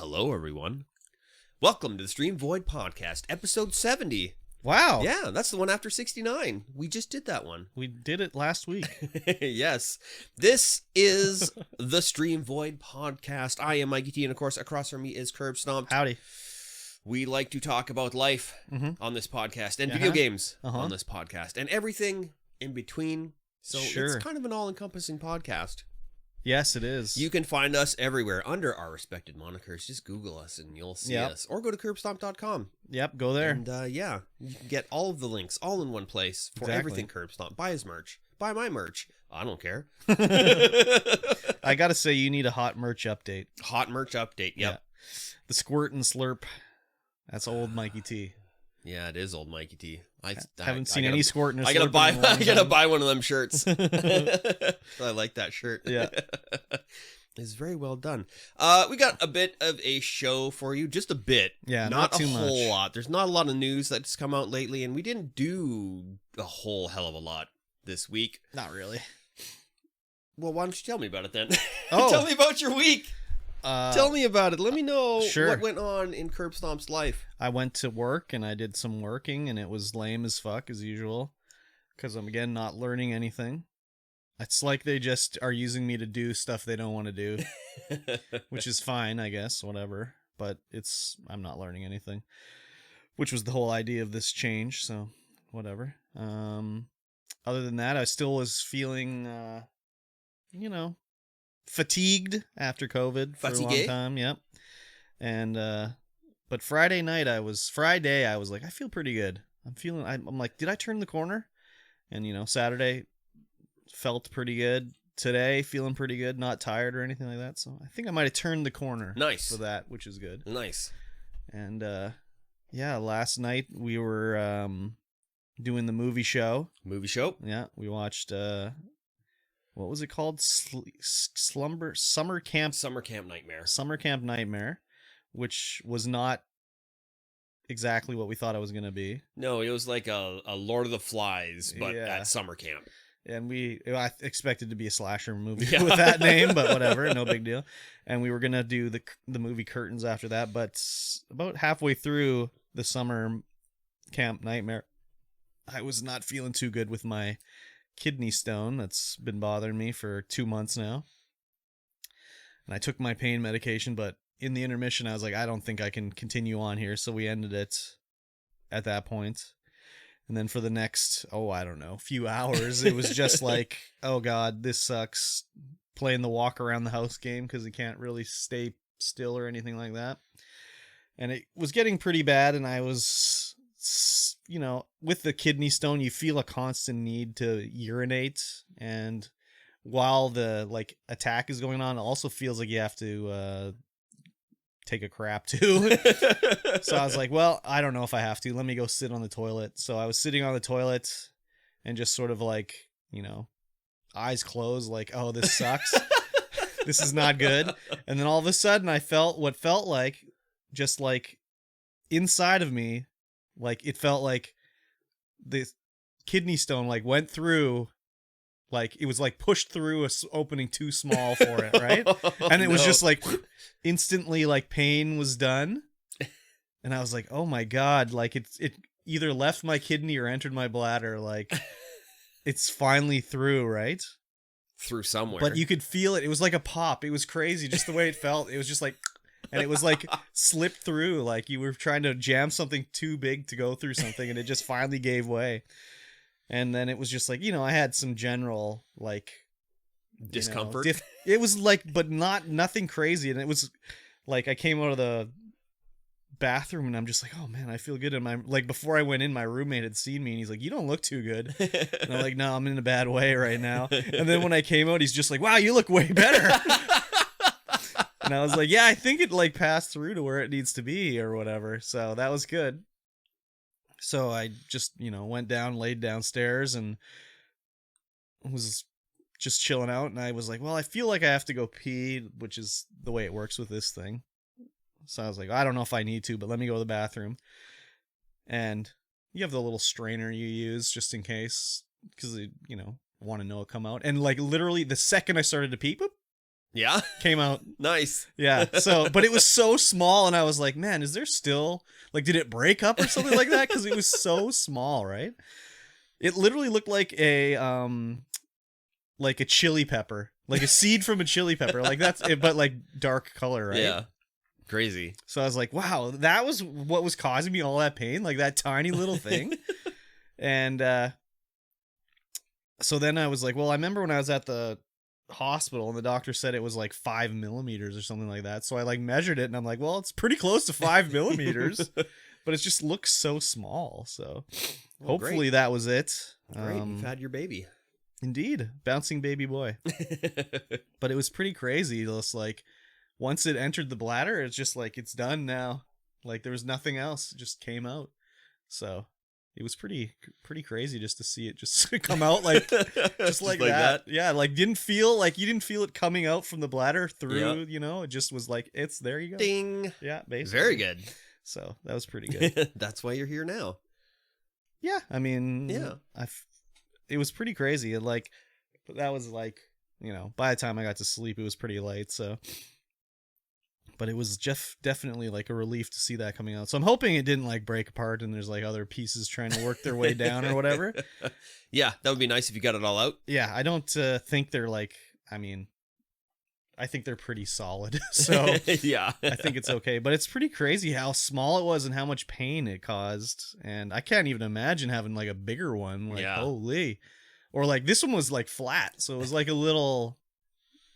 Hello, everyone. Welcome to the Stream Void Podcast, episode 70. Wow. Yeah, that's the one after 69. We just did that one. We did it last week. Yes. This is the Stream Void Podcast. I am Mikey T, and of course, across from me is Kurb Stomped. Howdy. We like to talk about life on this podcast, and video games on this podcast, and everything in between. So it's kind of an all-encompassing podcast. Yes, it is. You can find us everywhere under our respected monikers. Just Google us and you'll see us. Or go to curbstomp.com. Yep, go there. And you can get all of the links all in one place for everything Curb Stomp. Buy his merch. Buy my merch. I don't care. I gotta say, you need a hot merch update. Hot merch update, yep. Yeah. The Squirt and Slurp. That's old Mikey T. Yeah, it is old Mikey T. I haven't seen any Squirt and I gotta buy one of them shirts. I like that shirt. Yeah. It's very well done. We got a bit of a show for you, just a bit. Yeah, not too a much. whole lot. There's not a lot of news that's come out lately, and we didn't do a whole hell of a lot this week. Not really. Well, why don't you tell me about it then? Oh. Tell me about your week. Tell me about it. Let me know what went on in Curb Stomp's life. I went to work and I did some working, and it was lame as fuck as usual because I'm again not learning anything. It's like they just are using me to do stuff they don't want to do, which is fine, I guess, whatever. But I'm not learning anything, which was the whole idea of this change. So whatever. Other than that, I still was feeling, fatigued after COVID for a long time. Yep. And but Friday I was like, I feel pretty good. I'm like, did I turn the corner? And Saturday felt pretty good. Today feeling pretty good, not tired or anything like that. So I think I might have turned the corner. Nice. For that, which is good. Nice. And last night we were doing the movie show. Movie show? Yeah, we watched what was it called? Summer Camp Nightmare. Summer Camp Nightmare, which was not exactly what we thought it was going to be. No, it was like a Lord of the Flies, but at summer camp. And I expected to be a slasher movie with that name, but whatever, no big deal. And we were going to do the movie Curtains after that, but about halfway through the Summer Camp Nightmare, I was not feeling too good with my kidney stone that's been bothering me for 2 months now. And I took my pain medication, but in the intermission, I was like, I don't think I can continue on here. So we ended it at that point. And then for the next, few hours, it was just like, oh God, this sucks. Playing the walk around the house game because he can't really stay still or anything like that. And it was getting pretty bad. And I was, with the kidney stone, you feel a constant need to urinate. And while the attack is going on, it also feels like you have to take a crap too. So I was like, well, I don't know if I have to. Let me go sit on the toilet. So I was sitting on the toilet and just sort of eyes closed, like, oh, this sucks. This is not good. And then all of a sudden I felt what felt like just like inside of me, it felt like the kidney stone went through, it was pushed through a opening too small for it, right? And it was just instantly pain was done. And I was like, oh my God, it either left my kidney or entered my bladder. It's finally through, right? Through somewhere. But you could feel it. It was like a pop. It was crazy just the way it felt. It was just and it was slipped through, you were trying to jam something too big to go through something, and it just finally gave way. And then it was just I had some general discomfort. It was but nothing crazy. And it was I came out of the bathroom and I'm just like, oh man, I feel good. And before I went in, my roommate had seen me and he's like, you don't look too good. And I'm like, no, I'm in a bad way right now. And then when I came out, he's just like, wow, you look way better. And I was like, yeah, I think it passed through to where it needs to be or whatever. So that was good. So I just, went down, laid downstairs and was just chilling out. And I was like, well, I feel like I have to go pee, which is the way it works with this thing. So I was like, I don't know if I need to, but let me go to the bathroom. And you have the little strainer you use just in case, because, want to know it come out. And literally the second I started to pee, boop, Yeah. Came out. Nice. Yeah. So, but it was so small, and I was like, man, is there still, like, did it break up or something like that? Because it was so small, right? It literally looked like a chili pepper, like a seed from a chili pepper, like that's it, but like dark color, right? Yeah. Crazy. So I was like, wow, that was what was causing me all that pain, like that tiny little thing. And so then I was like, well, I remember when I was at the hospital and the doctor said it was like 5 millimeters or something like that. So I like measured it and I'm like, well, it's pretty close to 5 millimeters, but it just looks so small. So hopefully that was it. Great. You've had your baby. Indeed. Bouncing baby boy. But it was pretty crazy. Just like once it entered the bladder, it's just like, it's done now. Like there was nothing else. It just came out. So it was pretty crazy just to see it just come out like just like that. Yeah, like you didn't feel it coming out from the bladder through, you know, it just was like, it's there you go. Ding. Yeah, basically. Very good. So that was pretty good. That's why you're here now. Yeah, I mean, yeah. It was pretty crazy. Like that was like, you know, by the time I got to sleep it was pretty late, so but it was definitely like a relief to see that coming out. So I'm hoping it didn't like break apart and there's like other pieces trying to work their way down or whatever. Yeah, that would be nice if you got it all out. Yeah, I don't think they're like, I mean, I think they're pretty solid. So yeah, I think it's okay. But it's pretty crazy how small it was and how much pain it caused. And I can't even imagine having like a bigger one. Like, holy. Or like this one was like flat. So it was like a little...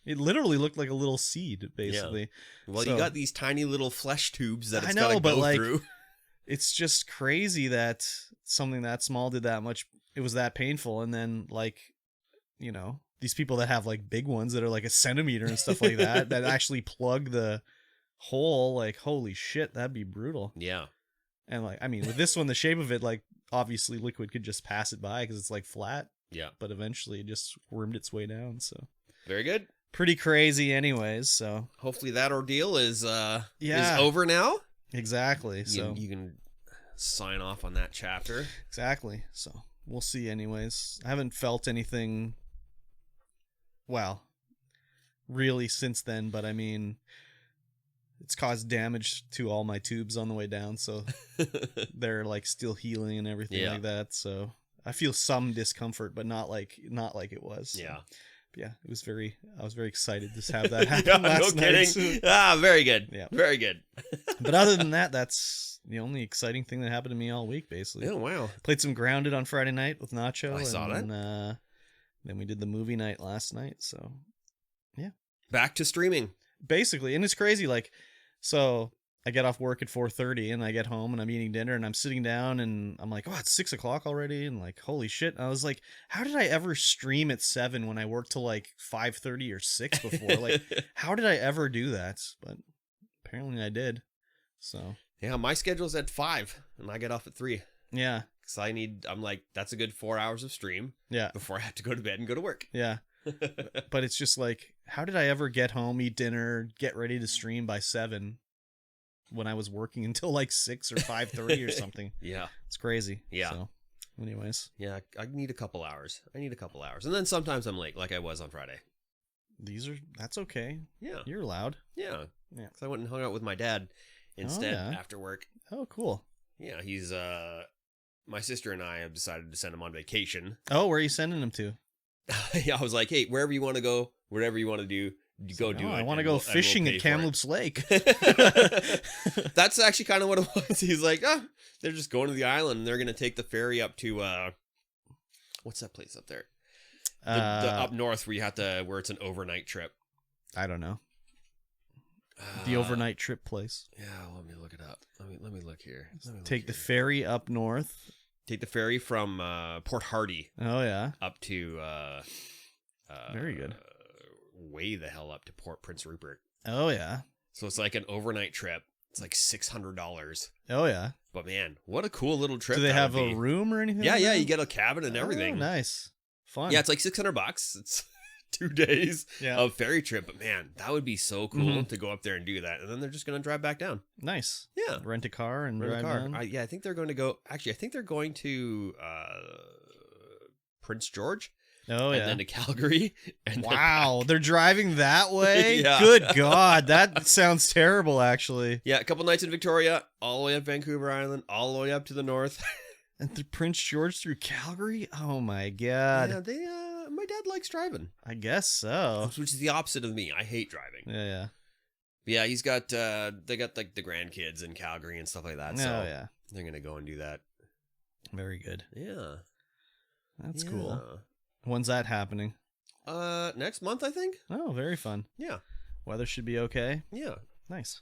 It literally looked like a little seed, basically. Yeah. Well, you got these tiny little flesh tubes that it's got to go through. It's just crazy that something that small did that much. It was that painful. And then, like, you know, these people that have, like, big ones that are, like, a centimeter and stuff like that, that actually plug the hole, like, holy shit, that'd be brutal. Yeah. And, like, I mean, with this one, the shape of it, like, obviously liquid could just pass it by because it's, like, flat. Yeah. But eventually it just wormed its way down, so. Very good. Pretty crazy anyways, so hopefully that ordeal is over now. Exactly. So you can sign off on that chapter. Exactly. So we'll see anyways. I haven't felt anything really since then, but I mean it's caused damage to all my tubes on the way down, so they're like still healing and everything like that. So I feel some discomfort, but not like it was. So. Yeah. Yeah, I was very excited to have that happen last night. No kidding. Very good. Yeah. Very good. But other than that, that's the only exciting thing that happened to me all week, basically. Oh, wow. Played some Grounded on Friday night with Nacho. I saw that. Then we did the movie night last night, so yeah. Back to streaming. Basically, and it's crazy, like, so I get off work at 4:30 and I get home and I'm eating dinner and I'm sitting down and I'm like, oh, it's 6 o'clock already. And like, holy shit. And I was like, how did I ever stream at 7 when I worked till like 5:30 or 6 before? Like, how did I ever do that? But apparently I did. So yeah, my schedule's at 5 and I get off at 3. Yeah. Cause I'm like, that's a good 4 hours of stream. Yeah. Before I have to go to bed and go to work. Yeah. But it's just like, how did I ever get home, eat dinner, get ready to stream by 7? When I was working until like 6 or 5:30 or something. Yeah. It's crazy. Yeah. So, anyways. Yeah, I need a couple hours. And then sometimes I'm late, like I was on Friday. That's okay. Yeah. You're allowed. Yeah. Yeah. Because I went and hung out with my dad instead after work. Oh, cool. Yeah, he's, my sister and I have decided to send him on vacation. Oh, where are you sending him to? Yeah, I was like, hey, wherever you want to go, whatever you want to do, you go do it. I want to go fishing at Kamloops Lake. That's actually kind of what it was. He's like, they're just going to the island and they're going to take the ferry up to, what's that place up there? The up north where it's an overnight trip. I don't know. The overnight trip place. Yeah, let me look it up. Let me look here. Take the ferry up north. Take the ferry from Port Hardy. Oh, yeah. Up to... very good. Way the hell up to Port Prince Rupert. Oh, yeah. So it's like an overnight trip. It's like $600. Oh, yeah. But man, what a cool little trip. Do they have a room or anything? Yeah, like that? You get a cabin and everything. Oh, nice. Fun. Yeah, it's like $600. It's 2 days of ferry trip. But man, that would be so cool to go up there and do that. And then they're just going to drive back down. Nice. Yeah. Rent a car and drive down. I think they're going to go... Actually, I think they're going to Prince George. Oh, and yeah. then to Calgary. And then Wow, back. they're driving that way? Yeah. Good God, that sounds terrible, actually. Yeah, a couple nights in Victoria, all the way up Vancouver Island, all the way up to the north. And through Prince George through Calgary? Oh, my God. Yeah, they. My dad likes driving, I guess so. which is the opposite of me. I hate driving. Yeah. Yeah, he's got. They got like the grandkids in Calgary and stuff like that. So Oh, yeah. they're gonna go and do that. Very good. Yeah, That's cool. When's that happening? Next month, I think. Oh, very fun. Yeah, Weather should be okay. yeah. Nice.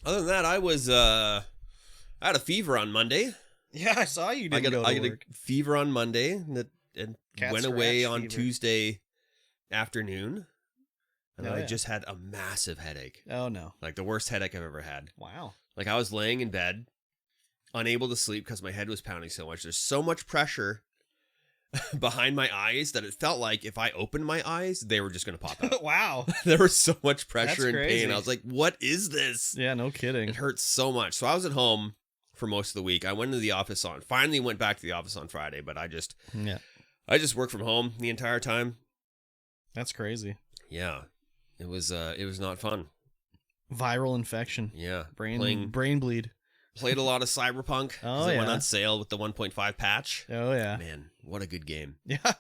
Other than that, I had a fever on Monday. Yeah, I saw you didn't go to I got work. a fever on Monday and Cat went away scratch on fever. Tuesday afternoon. And then Oh, I yeah. just had a massive headache. Oh, no. Like the worst headache I've ever had. Wow. Like I was laying in bed, unable to sleep because my head was pounding so much. There's so much pressure behind my eyes that it felt like if I opened my eyes, they were just going to pop out. Wow. There was so much pressure That's and crazy. pain. I was like, what is this? Yeah, no kidding. It hurts so much. So I was at home for most of the week. I went to the office finally went back to the office on Friday, but I just worked from home the entire time. That's crazy. Yeah. It was not fun. Viral infection. Yeah. Brain bleed. Played a lot of Cyberpunk. Oh, It went yeah. on sale with the 1.5 patch. Oh, yeah. Man, what a good game. Yeah.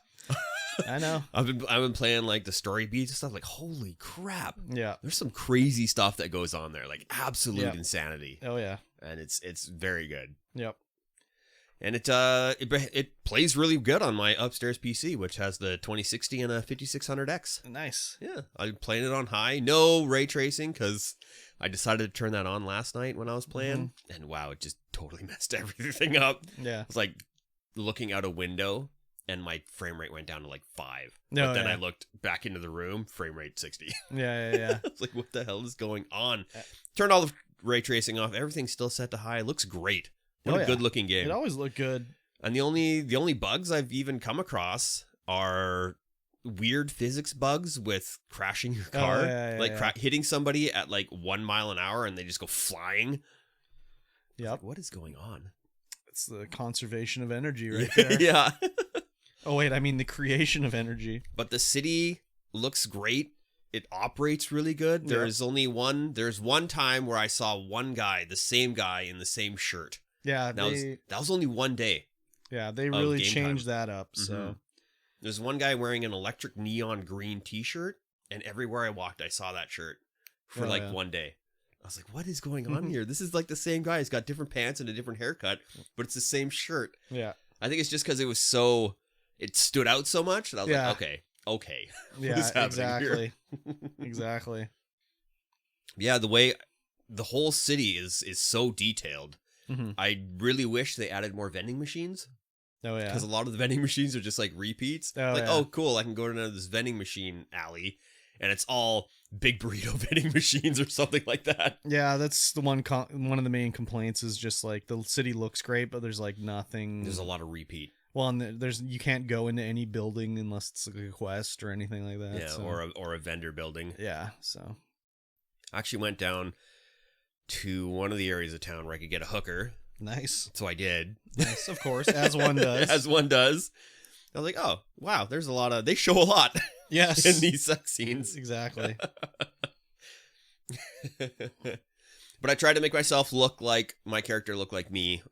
I know. I've been playing like the story beats and stuff. Like, holy crap. Yeah. There's some crazy stuff that goes on there. Like absolute Yep. insanity. Oh, yeah. And it's very good. Yep. And it plays really good on my upstairs PC, which has the 2060 and a 5600X. Nice. Yeah, I'm playing it on high. No ray tracing because I decided to turn that on last night when I was playing. And wow, it just totally messed everything up. Yeah. It's like looking out a window and my frame rate went down to like 5. No, But then yeah. I looked back into the room, frame rate 60. Yeah. I was like, what the hell is going on? Turned all the ray tracing off. Everything's still set to high. It looks great. What a good looking game. It always looked good. And the only bugs I've even come across are weird physics bugs with crashing your car, hitting somebody at like 1 mile an hour and they just go flying. Yep. Like, what is going on? It's the conservation of energy right there. Yeah. Oh, wait. I mean, the creation of energy. But the city looks great. It operates really good. There's one time where I saw one guy, the same guy in the same shirt. Yeah. That was only one day. Yeah, they really game changed that up. So Mhm. There's one guy wearing an electric neon green t-shirt, and everywhere I walked, I saw that shirt for one day. I was like, what is going on here? This is like the same guy. He's got different pants and a different haircut, but it's the same shirt. yeah. I think it's just because it stood out so much that I was like, okay. Yeah, What is happening here? Exactly. Yeah, the whole city is so detailed. Mhm. I really wish they added more vending machines. Oh, yeah. Because a lot of the vending machines are just like repeats. Oh, Cool, I can go to this vending machine alley, and it's all big burrito vending machines or something like that. Yeah, that's the one of the main complaints is just like the city looks great, but there's like nothing. There's a lot of repeat. Well, and you can't go into any building unless it's like a quest or anything like that. Yeah, so. or a vendor building. Yeah, so. I actually went down to one of the areas of town where I could get a hooker. Nice. So I did. Nice, of course, as one does. As one does. I was like, oh, wow, there's a lot they show a lot Yes. in these sex scenes. Exactly. But I tried to make myself my character look like me,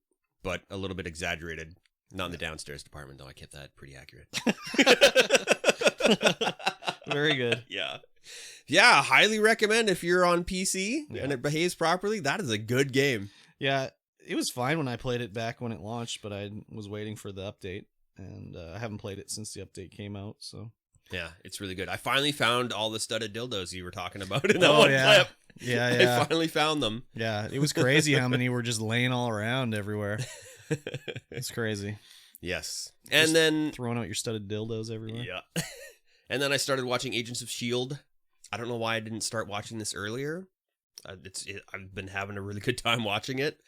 but a little bit exaggerated. Not in the downstairs department, though. I kept that pretty accurate. Very good. Yeah. Yeah, highly recommend if you're on PC and it behaves properly. That is a good game. Yeah, it was fine when I played it back when it launched, but I was waiting for the update, and I haven't played it since the update came out, so. Yeah, it's really good. I finally found all the studded dildos you were talking about in that one clip. Yeah. I finally found them. Yeah, it was crazy how many were just laying all around everywhere. It's crazy. Yes. Just And then throwing out your studded dildos everywhere. Yeah. And then I started watching Agents of S.H.I.E.L.D. I don't know why I didn't start watching this earlier. I've been having a really good time watching it.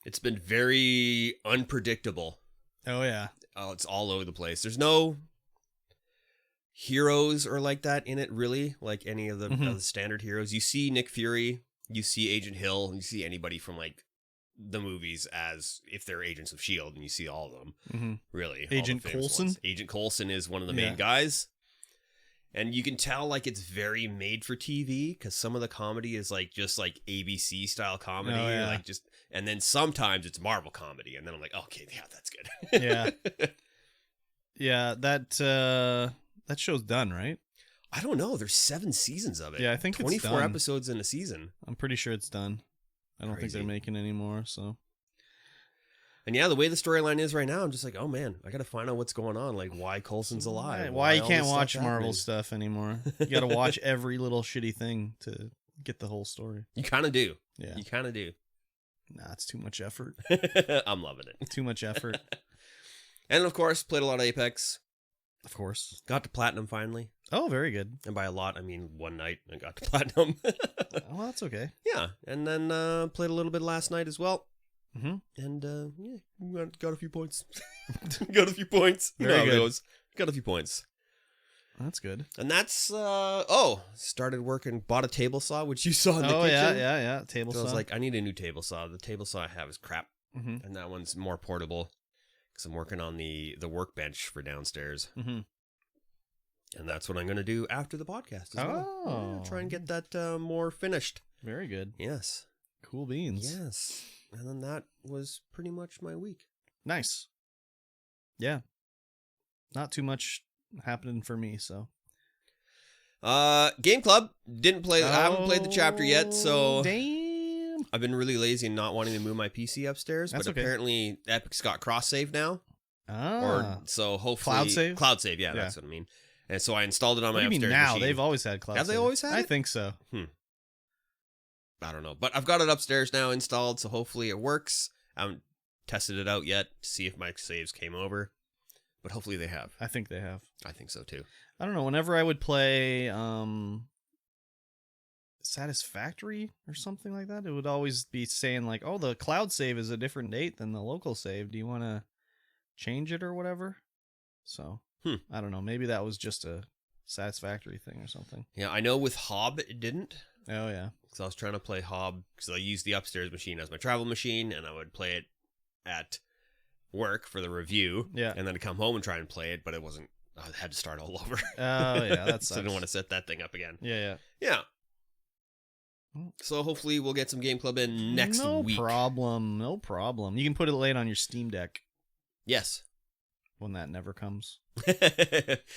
It's been very unpredictable. Oh, yeah. It's all over the place. There's no heroes or like that in it, really, like any of the standard heroes. You see Nick Fury, you see Agent Hill, and you see anybody from like the movies as if they're Agents of S.H.I.E.L.D. and you see all of them. Mm-hmm. Really. Agent all the famous Coulson? ones. Agent Coulson is one of the main guys. And you can tell like it's very made for TV because some of the comedy is like just like ABC style comedy. Oh, yeah. Like just, and then sometimes it's Marvel comedy. And then I'm like, okay, yeah, that's good. Yeah. Yeah, that show's done, right? I don't know. There's 7 seasons of it. Yeah, I think it's 24 done. episodes in a season. I'm pretty sure it's done. I don't think they're making any more, so. And yeah, the way the storyline is right now, I'm just like, oh man, I got to find out what's going on. Like why Coulson's alive. Why you all can't this watch stuff Marvel happening. stuff anymore. You got to watch every little shitty thing to get the whole story. You kind of do. Yeah. You kind of do. Nah, it's too much effort. I'm loving it. Too much effort. And of course, played a lot of Apex. Of course. Got to Platinum finally. Oh, very good. And by a lot, I mean one night I got to Platinum. Well, that's okay. Yeah. And then played a little bit last night as well. Mm-hmm. And yeah, got a few points. Got a few points. You know Very how it good. goes. Got a few points. That's good. And that's started working, bought a table saw, which you saw in the Oh, kitchen. yeah. Table So saw. I was like, I need a new table saw. The table saw I have is crap. Mm-hmm. And that one's more portable because I'm working on the workbench for downstairs. Mm-hmm. And that's what I'm going to do after the podcast as well. Oh. Yeah, try and get that more finished. Very good. Yes. Cool beans. Yes. And then that was pretty much my week. Nice. Yeah. Not too much happening for me, so. Game Club didn't play. I haven't played the chapter yet, so damn. I've been really lazy and not wanting to move my PC upstairs. That's but okay. apparently Epic's got cross save now, Ah. or so hopefully Cloud save? Cloud save, yeah, that's what I mean. And so I installed it on What my do you mean upstairs now? machine. They've always had cloud Have they save. always had I it? think so. I don't know, but I've got it upstairs now installed, so hopefully it works. I haven't tested it out yet to see if my saves came over, but hopefully they have. I think they have. I think so too. I don't know. Whenever I would play Satisfactory or something like that, it would always be saying like, oh, the cloud save is a different date than the local save. Do you want to change it or whatever? So, I don't know. Maybe that was just a Satisfactory thing or something. Yeah, I know with Hob it didn't. Oh, yeah. Because I was trying to play Hob because I used the upstairs machine as my travel machine, and I would play it at work for the review. Yeah. And then I'd come home and try and play it, but it wasn't. I had to start all over. Oh, yeah. That's So I didn't want to set that thing up again. Yeah. Yeah. So hopefully we'll get some Game Club in next week. No problem. You can put it late on your Steam Deck Yes. when that never comes.